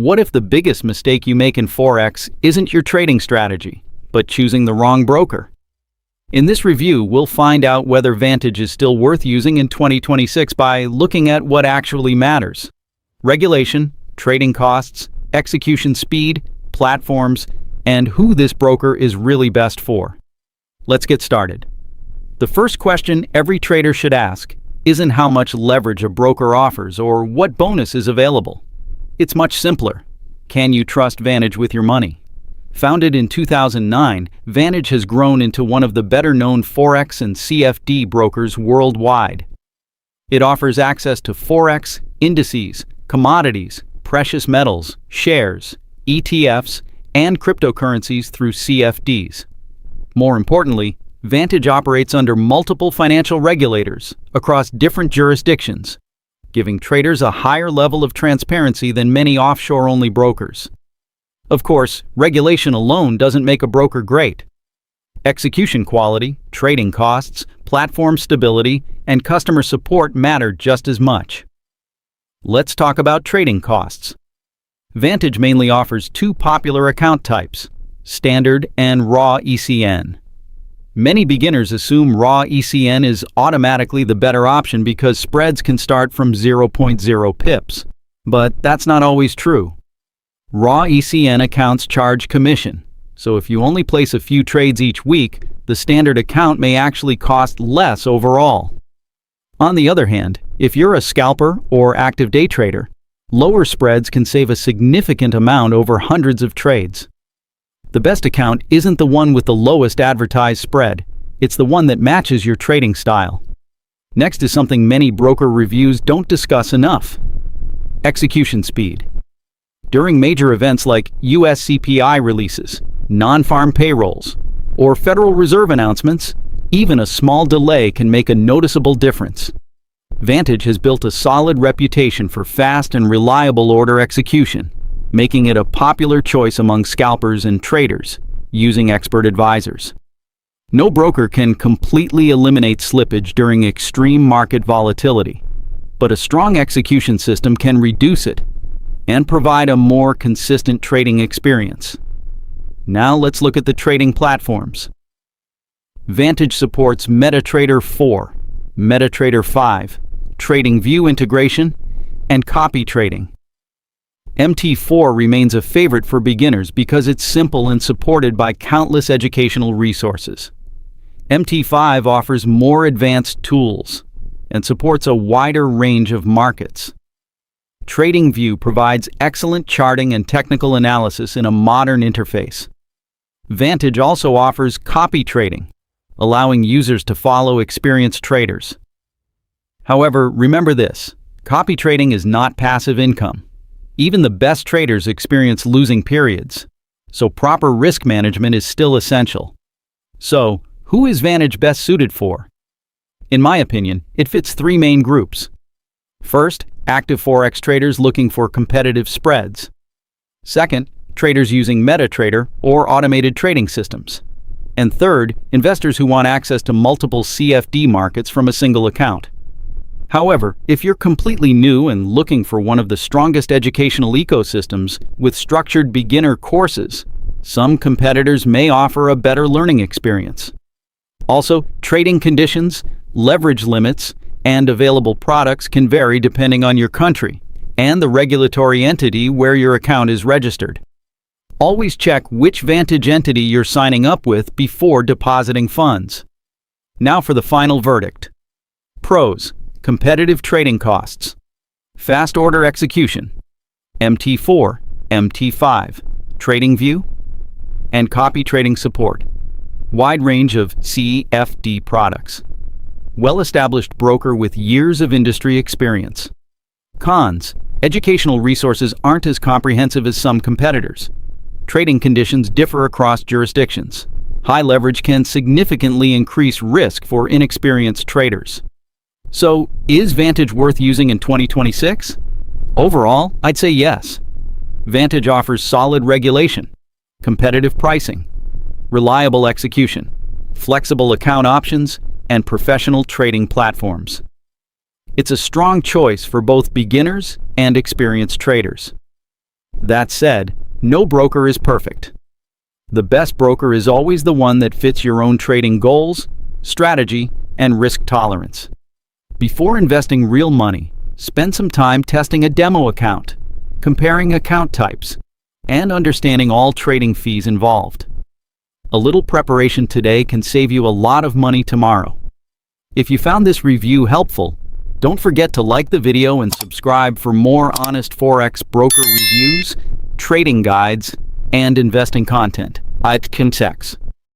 What if the biggest mistake you make in Forex isn't your trading strategy, but choosing the wrong broker? In this review, we'll find out whether Vantage is still worth using in 2026 by looking at what actually matters: regulation, trading costs, execution speed, platforms, and who this broker is really best for. Let's get started. The first question every trader should ask isn't how much leverage a broker offers or what bonus is available. It's much simpler. Can you trust Vantage with your money? Founded in 2009, Vantage has grown into one of the better-known Forex and CFD brokers worldwide. It offers access to Forex, indices, commodities, precious metals, shares, ETFs, and cryptocurrencies through CFDs. More importantly, Vantage operates under multiple financial regulators across different jurisdictions, giving traders a higher level of transparency than many offshore-only brokers. Of course, regulation alone doesn't make a broker great. Execution quality, trading costs, platform stability, and customer support matter just as much. Let's talk about trading costs. Vantage mainly offers two popular account types: Standard and Raw ECN. Many beginners assume Raw ECN is automatically the better option because spreads can start from 0.0 pips. But that's not always true. Raw ECN accounts charge commission, so if you only place a few trades each week, the standard account may actually cost less overall. On the other hand, if you're a scalper or active day trader, lower spreads can save a significant amount over hundreds of trades. The best account isn't the one with the lowest advertised spread, it's the one that matches your trading style. Next is something many broker reviews don't discuss enough: execution speed. During major events like US CPI releases, non-farm payrolls, or Federal Reserve announcements, even a small delay can make a noticeable difference. Vantage has built a solid reputation for fast and reliable order execution, making it a popular choice among scalpers and traders using expert advisors. No broker can completely eliminate slippage during extreme market volatility, but a strong execution system can reduce it and provide a more consistent trading experience. Now let's look at the trading platforms. Vantage supports MetaTrader 4, MetaTrader 5, TradingView integration, and copy trading. MT4 remains a favorite for beginners because it's simple and supported by countless educational resources. MT5 offers more advanced tools and supports a wider range of markets. TradingView provides excellent charting and technical analysis in a modern interface. Vantage also offers copy trading, allowing users to follow experienced traders. However, remember this: copy trading is not passive income. Even the best traders experience losing periods, so proper risk management is still essential. So, who is Vantage best suited for? In my opinion, it fits three main groups. First, active Forex traders looking for competitive spreads. Second, traders using MetaTrader or automated trading systems. And third, investors who want access to multiple CFD markets from a single account. However, if you're completely new and looking for one of the strongest educational ecosystems with structured beginner courses, some competitors may offer a better learning experience. Also, trading conditions, leverage limits, and available products can vary depending on your country and the regulatory entity where your account is registered. Always check which Vantage entity you're signing up with before depositing funds. Now for the final verdict. Pros: competitive trading costs, fast order execution, MT4, MT5, TradingView, and copy trading support. Wide range of CFD products. Well-established broker with years of industry experience. Cons: educational resources aren't as comprehensive as some competitors. Trading conditions differ across jurisdictions. High leverage can significantly increase risk for inexperienced traders. So, is Vantage worth using in 2026? Overall, I'd say yes. Vantage offers solid regulation, competitive pricing, reliable execution, flexible account options, and professional trading platforms. It's a strong choice for both beginners and experienced traders. That said, no broker is perfect. The best broker is always the one that fits your own trading goals, strategy, and risk tolerance. Before investing real money, spend some time testing a demo account, comparing account types, and understanding all trading fees involved. A little preparation today can save you a lot of money tomorrow. If you found this review helpful, don't forget to like the video and subscribe for more honest Forex broker reviews, trading guides, and investing content. I'd Kintex.